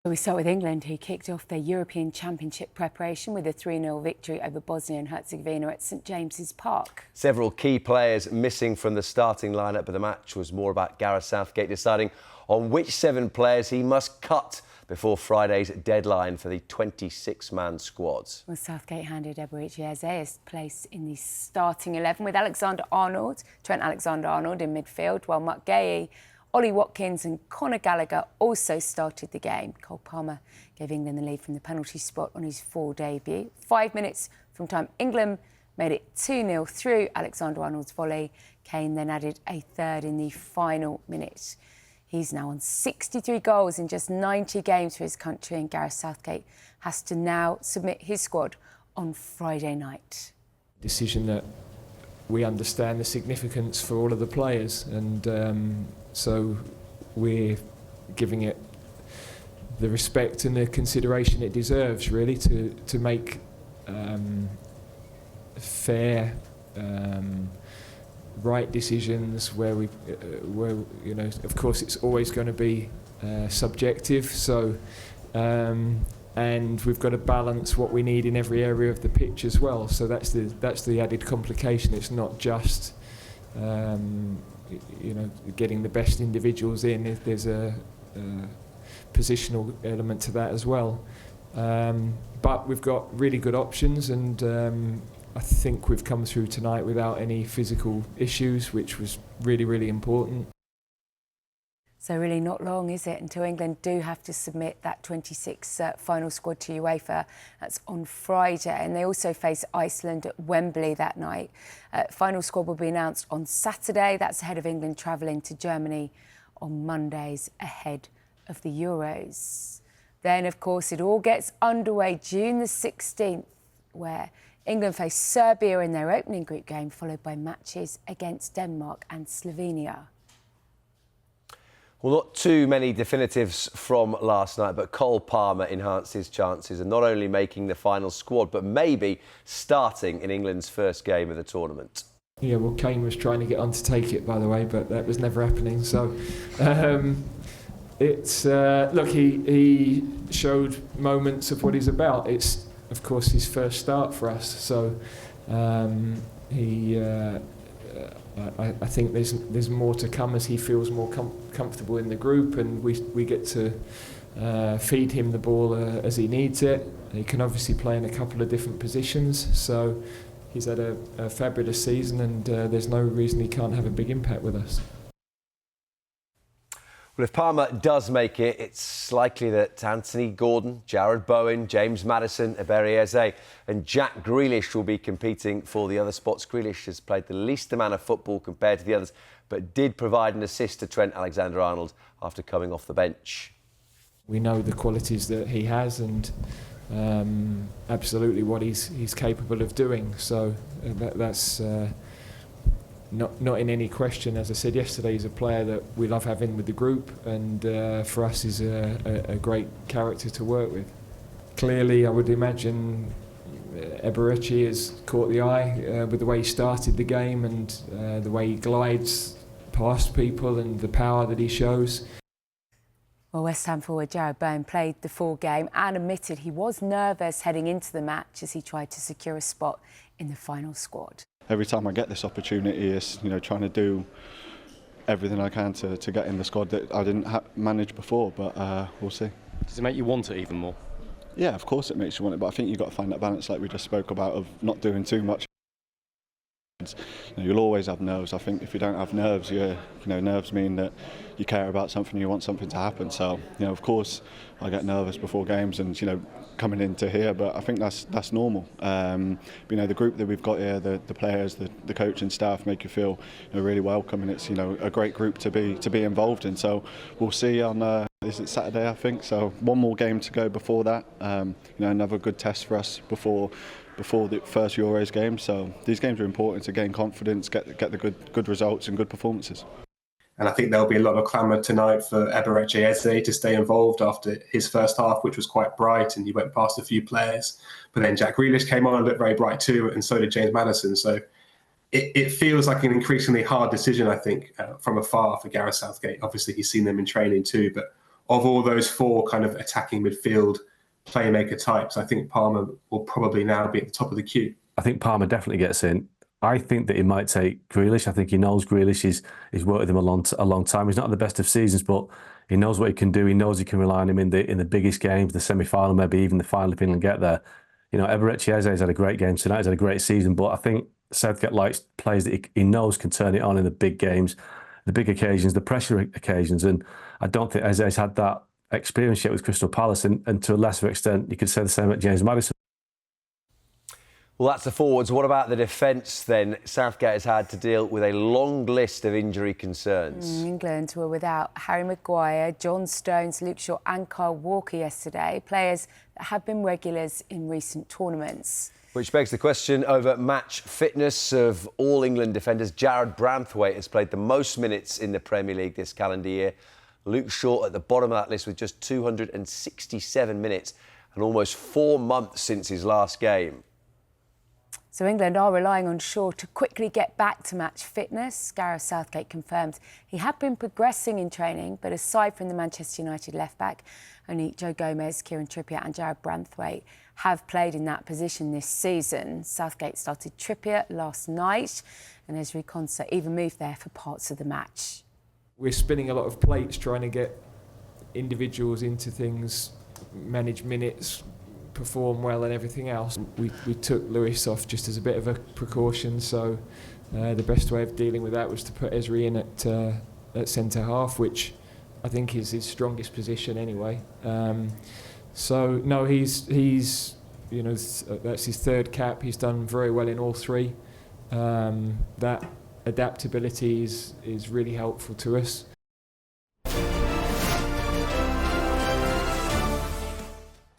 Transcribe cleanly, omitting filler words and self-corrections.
We start with England, who kicked off their European Championship preparation with a 3-0 victory over Bosnia and Herzegovina at St James's Park. Several key players missing from the starting lineup, but the match was more about Gareth Southgate deciding on which 7 players he must cut before Friday's deadline for the 26-man squad. Well, Southgate handed Eberechi Eze his place in the starting 11 with Trent Alexander-Arnold in midfield, while Mark Guéhi, Ollie Watkins and Conor Gallagher also started the game. Cole Palmer gave England the lead from the penalty spot on his full debut. 5 minutes from time, England made it 2-0 through Alexander-Arnold's volley. Kane then added a third in the final minute. He's now on 63 goals in just 90 games for his country, and Gareth Southgate has to now submit his squad on Friday night. Decision that we understand the significance for all of the players, and so we're giving it the respect and the consideration it deserves, really, to make fair, right decisions where you know, of course it's always going to be subjective, so and we've got to balance what we need in every area of the pitch as well, so that's the added complication. It's not just you know, getting the best individuals in. There's a positional element to that as well, but we've got really good options, and I think we've come through tonight without any physical issues, which was really, really important. So really not long, is it, until England do have to submit that 26 final squad to UEFA. That's on Friday, and they also face Iceland at Wembley that night. Final squad will be announced on Saturday. That's ahead of England travelling to Germany on Mondays ahead of the Euros. Then, of course, it all gets underway June the 16th, where England face Serbia in their opening group game, followed by matches against Denmark and Slovenia. Well, not too many definitives from last night, but Cole Palmer enhanced his chances of not only making the final squad, but maybe starting in England's first game of the tournament. Yeah, well, Kane was trying to get on to take it, by the way, but that was never happening. So it's look, he showed moments of what he's about. It's, of course, his first start for us, so I think there's more to come as he feels more comfortable in the group, and we get to feed him the ball as he needs it. He can obviously play in a couple of different positions, so he's had a fabulous season, and there's no reason he can't have a big impact with us. Well, if Palmer does make it, it's likely that Anthony Gordon, Jarrod Bowen, James Maddison, Eberechi Eze and Jack Grealish will be competing for the other spots. Grealish has played the least amount of football compared to the others, but did provide an assist to Trent Alexander-Arnold after coming off the bench. We know the qualities that he has, and absolutely what he's capable of doing. So that's not in any question. As I said yesterday, he's a player that we love having with the group, and for us is a great character to work with. Clearly, I would imagine Eberechi has caught the eye with the way he started the game, and the way he glides past people and the power that he shows. Well, West Ham forward Jarrod Bowen played the full game and admitted he was nervous heading into the match as he tried to secure a spot in the final squad. Every time I get this opportunity, it's, you know, trying to do everything I can to get in the squad that I didn't manage before, but we'll see. Does it make you want it even more? Yeah, of course it makes you want it, but I think you've got to find that balance, like we just spoke about, of not doing too much. You know, you'll always have nerves. I think if you don't have nerves, nerves mean that you care about something, you want something to happen. So, you know, of course, I get nervous before games, and coming into here, but I think that's normal. You know, the group that we've got here, the players, the coaching staff, make you feel really welcome, and it's a great group to be involved in. So we'll see on is it Saturday, I think. So one more game to go before that. Another good test for us before the first Euros game. So these games are important to gain confidence, get the good results and good performances. And I think there'll be a lot of clamour tonight for Eberechi Eze to stay involved after his first half, which was quite bright, and he went past a few players. But then Jack Grealish came on and looked very bright too, and so did James Maddison. So it feels like an increasingly hard decision, I think, from afar for Gareth Southgate. Obviously, he's seen them in training too, but of all those four kind of attacking midfield playmaker types, I think Palmer will probably now be at the top of the queue. I think Palmer definitely gets in. I think that he might take Grealish. I think he knows Grealish. He's worked with him a long time. He's not the best of seasons, but he knows what he can do. He knows he can rely on him in the biggest games, the semi-final, maybe even the final if he can get there. You know, Eberechi Eze has had a great game tonight. He's had a great season, but I think Southgate likes players that he knows can turn it on in the big games, the big occasions, the pressure occasions. And I don't think Eze's had that experience yet with Crystal Palace, and to a lesser extent, you could say the same at James Maddison. Well, that's the forwards. What about the defence then? Southgate has had to deal with a long list of injury concerns. England were without Harry Maguire, John Stones, Luke Shaw and Kyle Walker yesterday, players that have been regulars in recent tournaments. Which begs the question over match fitness of all England defenders. Jared Branthwaite has played the most minutes in the Premier League this calendar year. Luke Shaw at the bottom of that list with just 267 minutes and almost 4 months since his last game. So England are relying on Shaw to quickly get back to match fitness. Gareth Southgate confirmed he had been progressing in training, but aside from the Manchester United left-back, only Joe Gomez, Kieran Trippier and Jared Branthwaite have played in that position this season. Southgate started Trippier last night, and Ezri Konsa even moved there for parts of the match. We're spinning a lot of plates trying to get individuals into things, manage minutes, perform well and everything else. We took Lewis off just as a bit of a precaution, so the best way of dealing with that was to put Ezri in at centre half, which I think is his strongest position anyway. So no, he's you know, that's his third cap. He's done very well in all three. That adaptability is really helpful to us.